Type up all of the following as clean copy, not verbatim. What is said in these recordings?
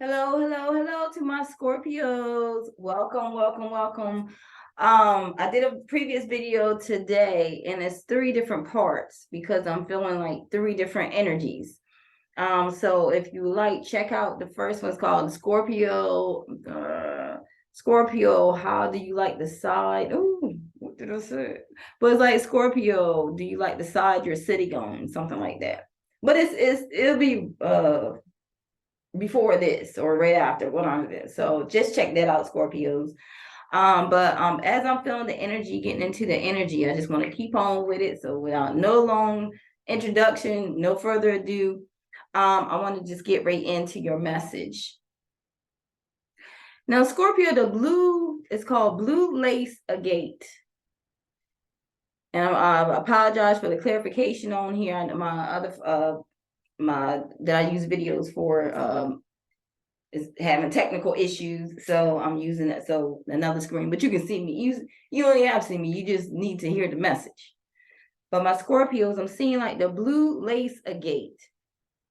Hello to my Scorpios. Welcome. I did a previous video today and it's 3 different parts because I'm feeling like 3 different energies. So if you like, check out the first one's called Scorpio. Scorpio, how do you like the side? Ooh, what did I say? But it's like Scorpio, do you like the side you're sitting on? Something like that. But it'll be before this or right after what on this. So just check that out, Scorpios. But as I'm feeling the energy, getting into the energy, I just want to keep on with it. So without no long introduction, no further ado, I want to just get right into your message. Now, Scorpio, the blue is called Blue Lace Agate. And I apologize for the clarification on here. My other that I use videos for is having technical issues, so I'm using it. So another screen, but you can see me. You only have to see me. You just need to hear the message. But my Scorpios, I'm seeing like the blue lace agate,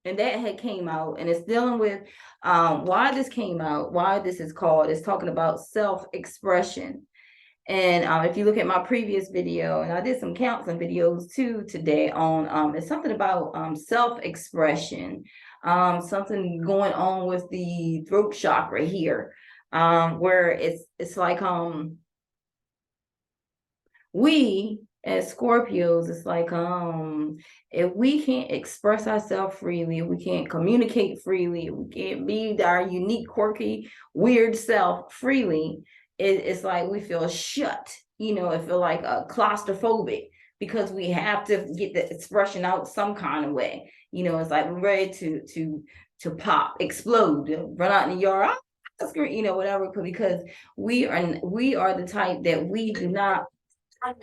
and that had came out, and it's dealing with why this came out, why this is called. It's talking about self-expression. And if you look at my previous video, and I did some counseling videos too today on it's something about self-expression, something going on with the throat chakra here, where it's like we as Scorpios, it's like if we can't express ourselves freely, if we can't communicate freely, if we can't be our unique, quirky, weird self freely, it's like we feel shut, it feel like claustrophobic because we have to get the expression out some kind of way. It's like we're ready to pop, explode, run out in the yard, whatever, because we are the type that we do not. I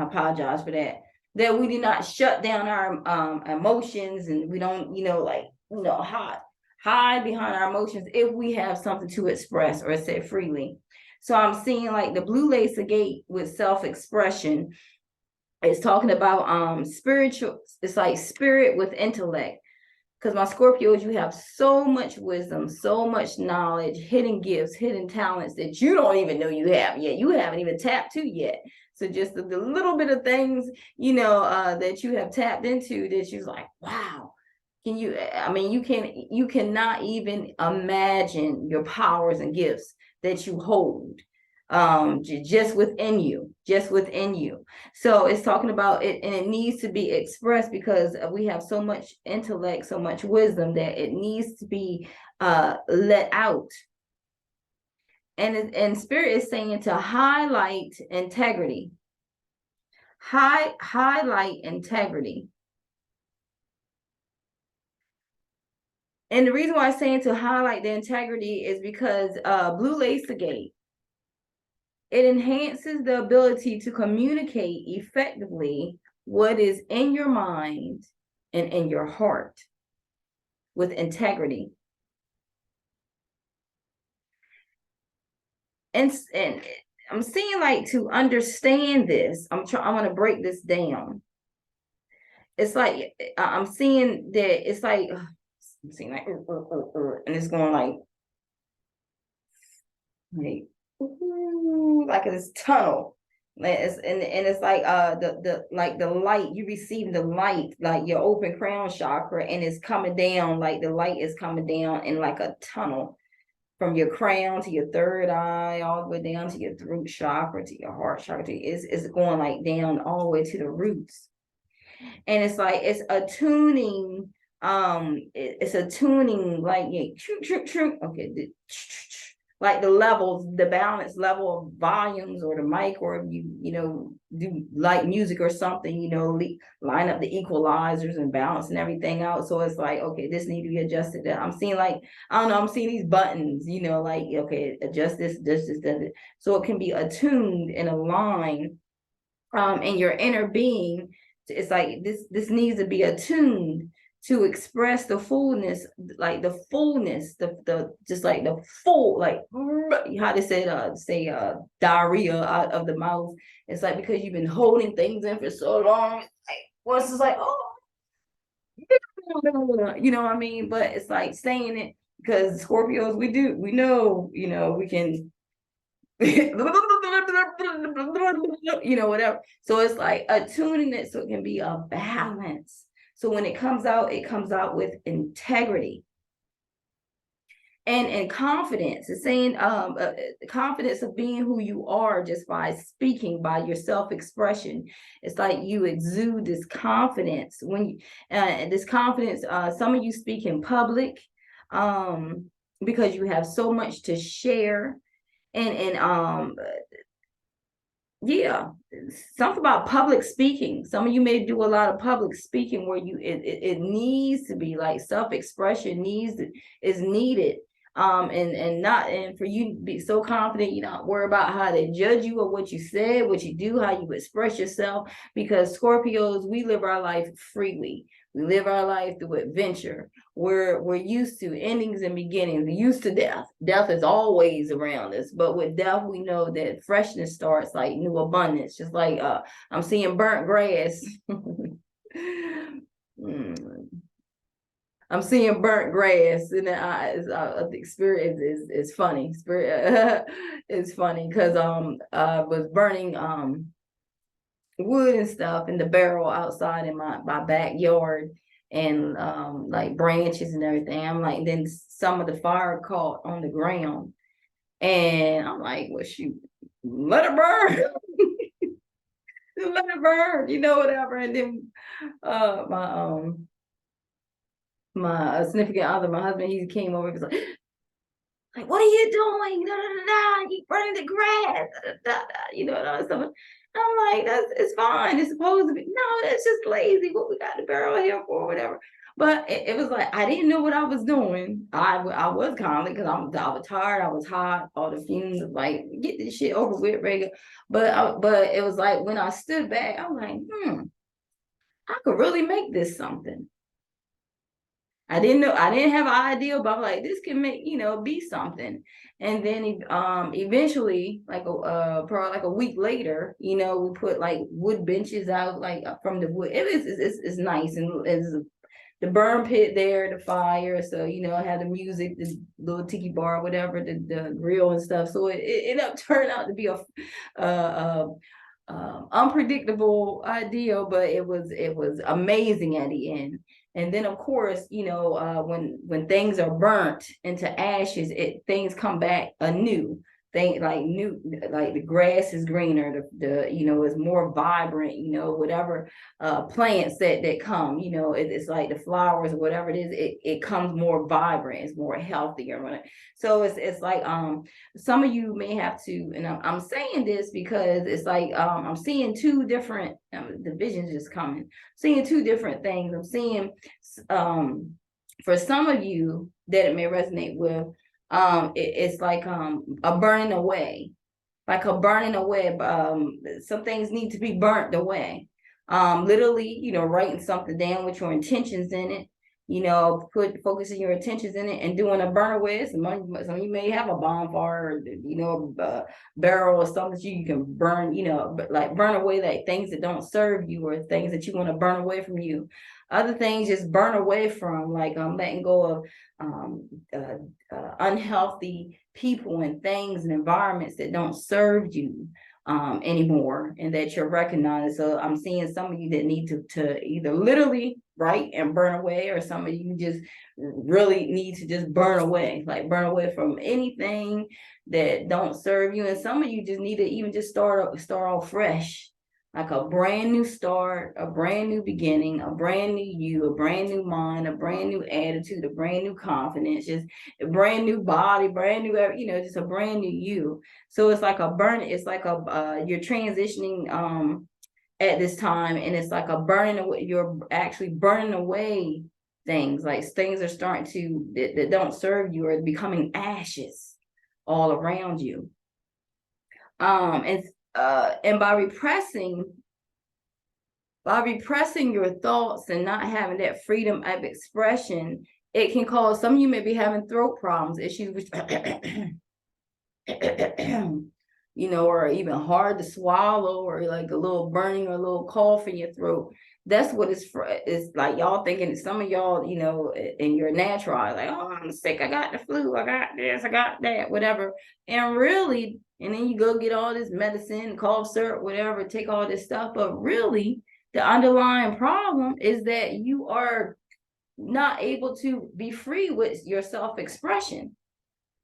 apologize for that. That we do not shut down our emotions, and we don't, hide behind our emotions if we have something to express or say freely. So I'm seeing like the blue lace agate with self-expression. It's talking about spiritual, it's like spirit with intellect. Because my Scorpios, you have so much wisdom, so much knowledge, hidden gifts, hidden talents that you don't even know you have yet. You haven't even tapped to yet. So just the little bit of things, that you have tapped into that you're like, wow. You cannot even imagine your powers and gifts that you hold, just within you. So it's talking about it, and it needs to be expressed because we have so much intellect, so much wisdom that it needs to be let out. And spirit is saying to highlight integrity. Highlight integrity. And the reason why I'm saying to highlight the integrity is because blue lace agate, it enhances the ability to communicate effectively what is in your mind and in your heart with integrity. And I'm seeing like to understand this, I'm going to break this down. It's like I'm seeing that it's like I'm seeing like and it's going like this tunnel. It's like the light, you receive the light, like your open crown chakra, and it's coming down, like the light is coming down in like a tunnel from your crown to your third eye, all the way down to your throat chakra, to your heart chakra. It's going like down all the way to the roots. And it's like it's attuning, it's attuning like okay, like the levels, the balance level of volumes, or the mic, or if you do like music or something, line up the equalizers and balance and everything out. So it's like, okay, this need to be adjusted. I'm seeing like, I don't know, I'm seeing these buttons, like, okay, adjust this, so it can be attuned and aligned in your inner being. It's like this needs to be attuned to express the fullness, like the fullness, the just like the full, like how they say diarrhea out of the mouth. It's like because you've been holding things in for so long, like once it's like, oh, You know what I mean? But it's like saying it because Scorpios, we know, we can, whatever. So it's like attuning it so it can be a balance. So when it comes out with integrity and confidence. It's saying confidence of being who you are just by speaking, by your self-expression. It's like you exude this confidence when you this confidence. Some of you speak in public um because you have so much to share, and yeah, something about public speaking. Some of you may do a lot of public speaking where it needs to be like self-expression is needed. And for you to be so confident, you don't worry about how they judge you or what you said, what you do, how you express yourself. Because Scorpios, we live our life freely. We live our life through adventure. We're used to endings and beginnings. We're used to death. Death is always around us, but with death, we know that freshness starts, like new abundance. Just like I'm seeing burnt grass. I'm seeing burnt grass in the eyes. The experience is funny. Spirit, it's funny because I was burning wood and stuff in the barrel outside in my backyard, and like branches and everything. I'm like, then some of the fire caught on the ground, and I'm like, well, shoot, let it burn. Let it burn, whatever. And then my significant other, my husband, he came over. He was like, what are you doing? Da, da, da, da. You burning the grass, da, da, da, and all that stuff. I'm like, it's fine. It's supposed to be. No, that's just lazy. What we got the barrel here for, whatever. But it was like I didn't know what I was doing. I was calmly because I was tired. I was hot. All the fumes, like get this shit over with, regular. But it was like when I stood back, I'm like, I could really make this something. I didn't know, I didn't have an idea, but I'm like, this can make, be something. And then eventually, like probably like a week later, we put like wood benches out, like from the wood. It's nice, and it's the burn pit there, the fire. So, I had the music, the little tiki bar, whatever, the grill and stuff. So it ended up turning out to be a unpredictable idea, but it was amazing at the end. And then of course, when things are burnt into ashes, things come back anew. Thing like new, like the grass is greener, the is more vibrant, whatever plants that come, it's like the flowers or whatever it is, it comes more vibrant, it's more healthier. So it's like some of you may have to, and I'm saying this because it's like I'm seeing two different divisions just coming, seeing two different things. I'm seeing for some of you that it may resonate with, it's like a burning away, like a burning away. Some things need to be burnt away. Literally, writing something down with your intentions in it, focusing your intentions in it and doing a burn away. Some of you may have a bonfire, or, a barrel or something that you can burn, like burn away like things that don't serve you or things that you want to burn away from you. Other things just burn away from, like letting go of unhealthy people and things and environments that don't serve you anymore, and that you're recognized. So I'm seeing some of you that need to either literally write and burn away, or some of you just really need to just burn away, like burn away from anything that don't serve you. And some of you just need to even just start off fresh, like a brand new start, a brand new beginning, a brand new you, a brand new mind, a brand new attitude, a brand new confidence, just a brand new body, brand new, just a brand new you. So it's like it's like you're transitioning at this time, and it's like a burning away. You're actually burning away things, like things are starting to that don't serve you, or becoming ashes all around you. And by repressing your thoughts and not having that freedom of expression, it can cause, some of you may be having throat problems, issues with or even hard to swallow, or like a little burning or a little cough in your throat. That's what it's like. Y'all thinking, some of y'all, in your natural, like, oh, I'm sick, I got the flu, I got this, I got that, whatever. And really, and then you go get all this medicine, cough syrup, whatever, take all this stuff. But really, the underlying problem is that you are not able to be free with your self-expression.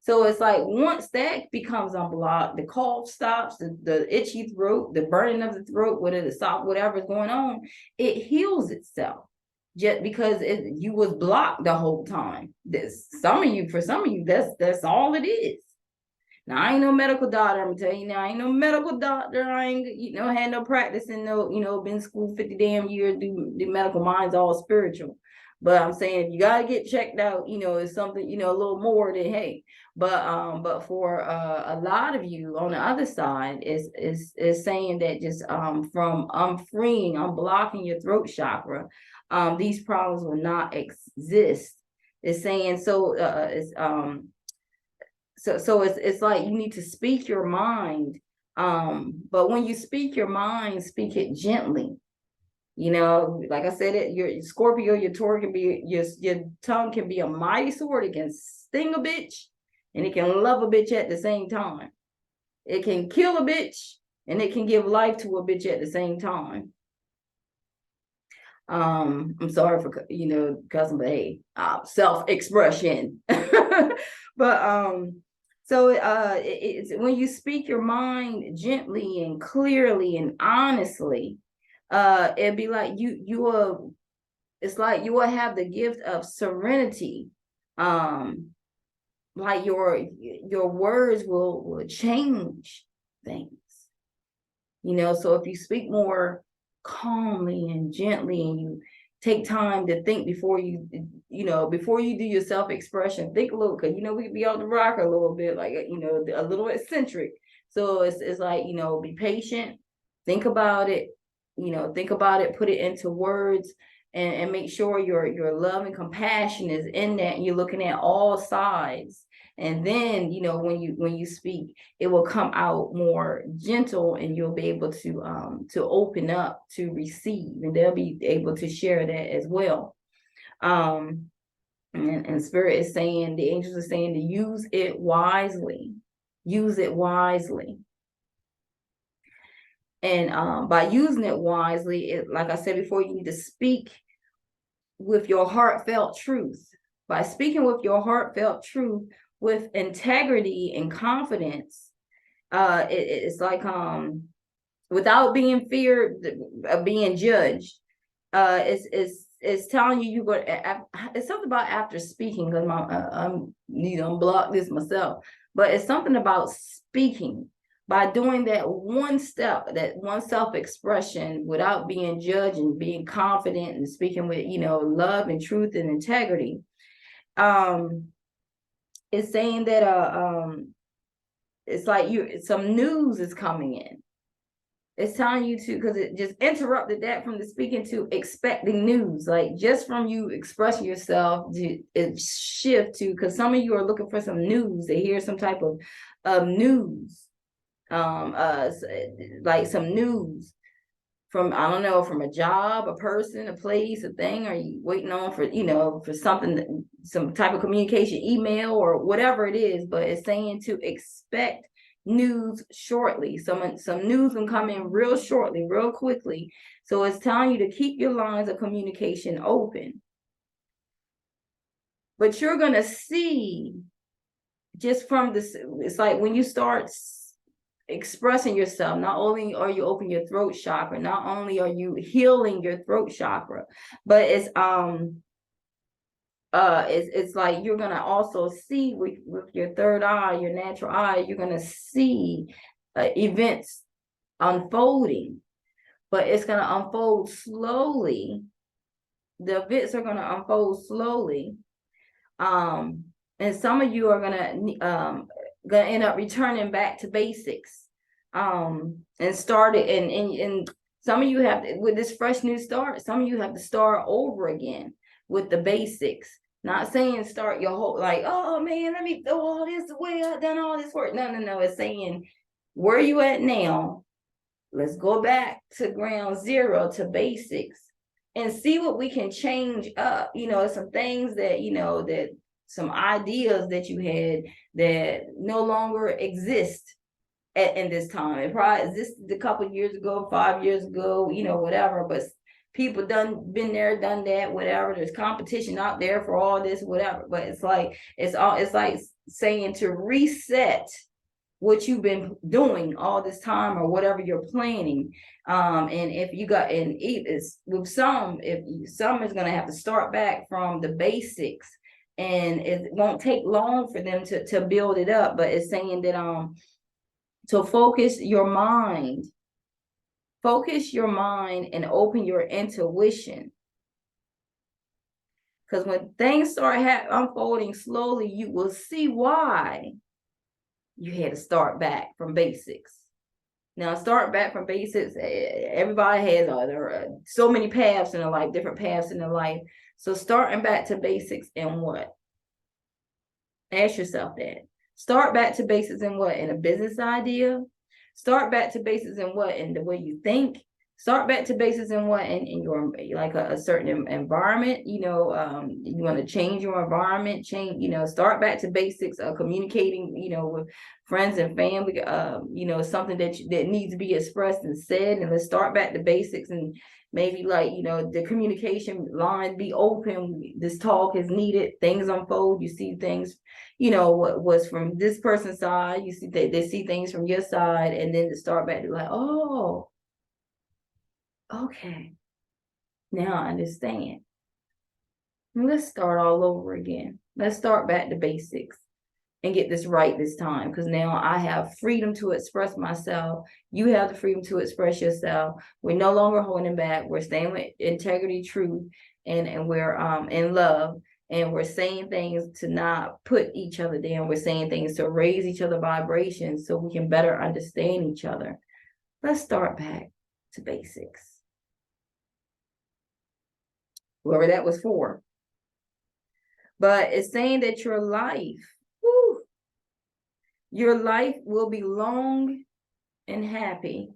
So it's like, once that becomes unblocked, the cough stops, the itchy throat, the burning of the throat, whatever's going on, it heals itself. Just because you was blocked the whole time. For some of you, that's all it is. Now, I ain't no medical doctor. I'm gonna tell you now, I ain't no medical doctor. I ain't, had no practice and been in school 50 damn years, do medical. Mine's all spiritual. But I'm saying, if you gotta get checked out, it's something, a little more than, hey. But for a lot of you on the other side is saying that just from unblocking your throat chakra, these problems will not exist. It's saying so it's like you need to speak your mind. But when you speak your mind, speak it gently. Like I said, your Scorpio, your Taurus can be, your tongue can be a mighty sword. It can sting a bitch and it can love a bitch at the same time. It can kill a bitch and it can give life to a bitch at the same time. I'm sorry for, cussing, but hey, self-expression. But so it's when you speak your mind gently and clearly and honestly, it'd be like it's like you will have the gift of serenity. Like your words will change things. So if you speak more calmly and gently, and you take time to think before you do your self-expression, think a little, because we could be off the rocker a little bit, like a little eccentric. So it's like, be patient, think about it, put it into words, and make sure your love and compassion is in that, and you're looking at all sides. And then, when you speak, it will come out more gentle, and you'll be able to open up to receive, and they'll be able to share that as well. And Spirit is saying, the angels are saying to use it wisely. Use it wisely. And by using it wisely, like I said before, you need to speak with your heartfelt truth. By speaking with your heartfelt truth, with integrity and confidence, it's like without being feared of being judged. It's telling you it's something about after speaking, because I'm need to unblock this myself, but it's something about speaking. By doing that one step, that one self-expression, without being judged and being confident and speaking with love and truth and integrity, it's saying that it's like some news is coming in. It's telling you to, because it just interrupted that from the speaking to expecting news, like just from you expressing yourself, it shift to, because some of you are looking for some news, to hear some type of news, like some news from, I don't know, from a job, a person, a place, a thing. Are you waiting on for something, some type of communication, email or whatever it is? But it's saying to expect news shortly. Some news will come in real shortly, real quickly. So it's telling you to keep your lines of communication open. But you're going to see, just from this, it's like when you start expressing yourself, not only are you opening your throat chakra, not only are you healing your throat chakra, but it's like you're gonna also see with your third eye, your natural eye, you're gonna see events unfolding, but it's gonna unfold slowly. The events are gonna unfold slowly, and some of you are gonna end up returning back to basics, and start it, and some of you have to, with this fresh new start, some of you have to start over again with the basics. Not saying start your whole, like, oh man, let me throw all this away, I've done all this work. No, it's saying where you at now, let's go back to ground zero, to basics, and see what we can change up. Some things that, that some ideas that you had that no longer exist in this time. It probably existed a couple of years ago, 5 years ago, whatever, but people been there, done that, whatever. There's competition out there for all this, whatever. But it's like saying to reset what you've been doing all this time, or whatever you're planning. And if you got, and it's with some, if some is going to have to start back from the basics, and it won't take long for them to build it up. But it's saying that to focus your mind and open your intuition. Because when things start unfolding slowly, you will see why you had to start back from basics. Now, start back from basics, everybody has there are so many paths in their life, different paths in their life. So starting back to basics in what? Ask yourself that. Start back to basics in what? In a business idea? Start back to basics in what? In the way you think? Start back to basics in what? In your, like a certain environment, you want to change your environment, start back to basics of communicating, with friends and family, something that needs to be expressed and said. And let's start back to basics, and maybe the communication line be open. This talk is needed. Things unfold. You see things, what was from this person's side. You see they see things from your side, and then to start back to oh, okay, now I understand. Let's start all over again. Let's start back to basics and get this right this time, because now I have freedom to express myself. You have the freedom to express yourself. We're no longer holding back. We're staying with integrity, truth, and we're in love. And we're saying things to not put each other down. We're saying things to raise each other vibrations so we can better understand each other. Let's start back to basics. Whoever that was for. But it's saying that your life will be long and happy.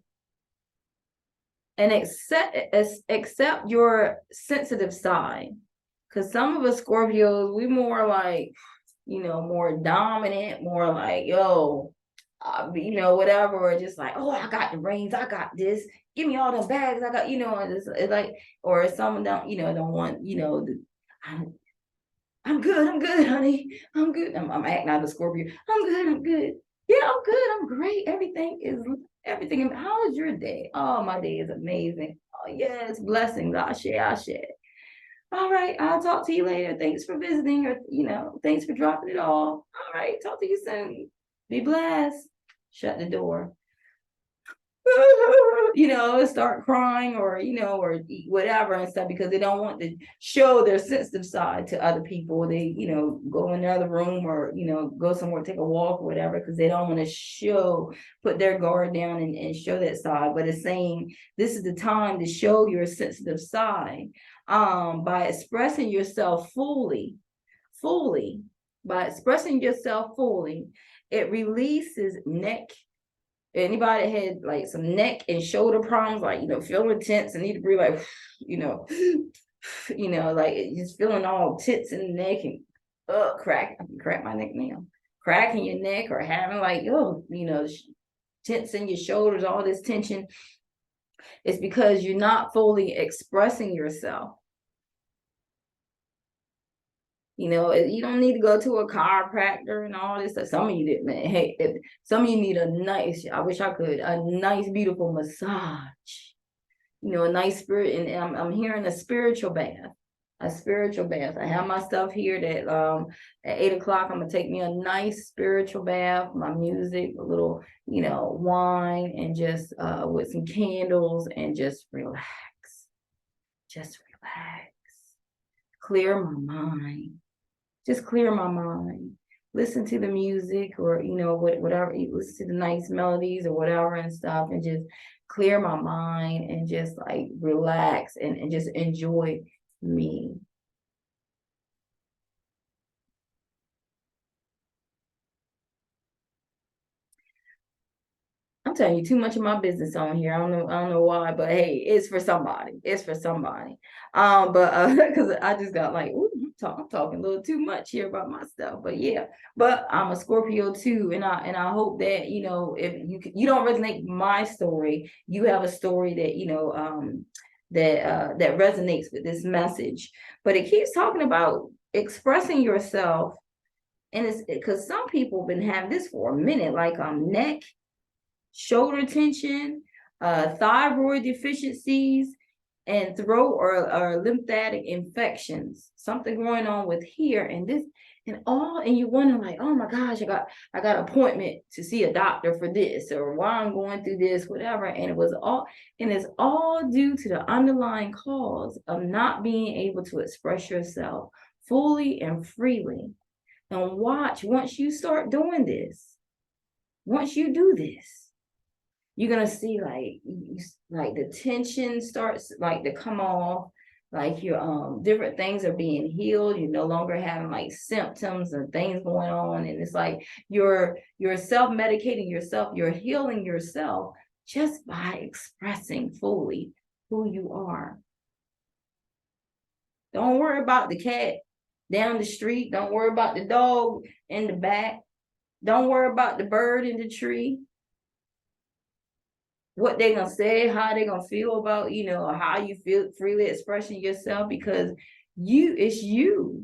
And accept your sensitive side. Because some of us Scorpios, we more like, more dominant, more like, whatever, or just like, oh, I got the reins, I got this, give me all the bags, I got, it's like, or some don't want, I'm good, honey, I'm good. I'm acting out of Scorpio. I'm good. Yeah, I'm good. I'm great. Everything. How is your day? Oh, my day is amazing. Oh, yes, blessings. I share. All right, I'll talk to you later. Thanks for visiting, or thanks for dropping it all. All right, talk to you soon. Be blessed. Shut the door. Start crying, or whatever and stuff, because they don't want to show their sensitive side to other people. They go in another room, or go somewhere, take a walk or whatever, because they don't want to put their guard down and show that side. But it's saying this is the time to show your sensitive side, by expressing yourself fully. By expressing yourself fully, it releases anybody had like some neck and shoulder problems, like feeling tense and need to breathe, like like just feeling all tense in the neck, and crack my neck now, cracking your neck, or having like tense in your shoulders, all this tension. It's because you're not fully expressing yourself. You don't need to go to a chiropractor and all this stuff. Some of you didn't, man. Hey, some of you need a nice, beautiful massage. A nice spirit, and I'm hearing a spiritual bath. I have my stuff here that at 8:00 I'm gonna take me a nice spiritual bath, my music, a little, wine, and just with some candles, and just relax. Clear my mind. Just clear my mind. Listen to the music, or whatever. Listen to the nice melodies or whatever and stuff, and just clear my mind, and just like relax, and just enjoy me. I'm telling you too much of my business on here. I don't know why, but hey, it's for somebody. It's for somebody. But because I just got like, ooh, I'm talking a little too much here about my stuff. But yeah, but I'm a Scorpio too, and I hope that if you don't resonate with my story, you have a story that that resonates with this message. But it keeps talking about expressing yourself, and it's because some people have been having this for a minute, like neck, shoulder tension, thyroid deficiencies, and throat or lymphatic infections. Something going on with here and this and you wonder like, oh my gosh, I got an appointment to see a doctor for this, or why I'm going through this, whatever. And it's all due to the underlying cause of not being able to express yourself fully and freely. And watch, once you start doing this, once you do this, you're gonna see like the tension starts like to come off, like your different things are being healed. You're no longer having like symptoms and things going on, and it's like you're self-medicating yourself, you're healing yourself just by expressing fully who you are. Don't worry about the cat down the street, don't worry about the dog in the back, don't worry about the bird in the tree, what they're gonna say, how they're gonna feel about, how you feel freely expressing yourself, because it's you.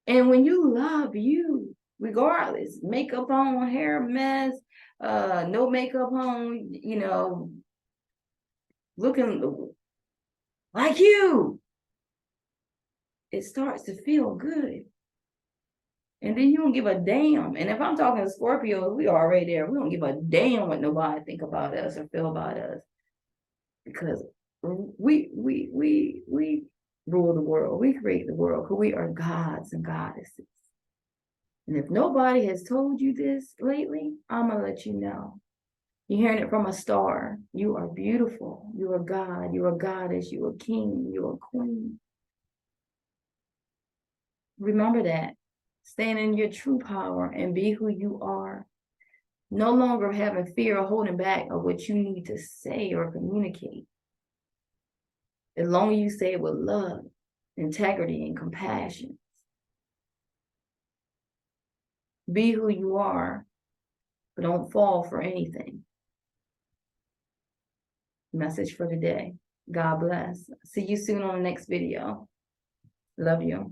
And when you love you, regardless, makeup on, hair mess, no makeup on, looking like you, it starts to feel good. And then you don't give a damn. And if I'm talking to Scorpio, we already there. We don't give a damn what nobody think about us or feel about us, because we rule the world. We create the world because we are gods and goddesses. And if nobody has told you this lately, I'm gonna let you know. You're hearing it from a star. You are beautiful. You are God. You are goddess. You are king. You are queen. Remember that. Stand in your true power and be who you are. No longer having fear or holding back of what you need to say or communicate. As long as you say it with love, integrity, and compassion. Be who you are, but don't fall for anything. Message for today. God bless. See you soon on the next video. Love you.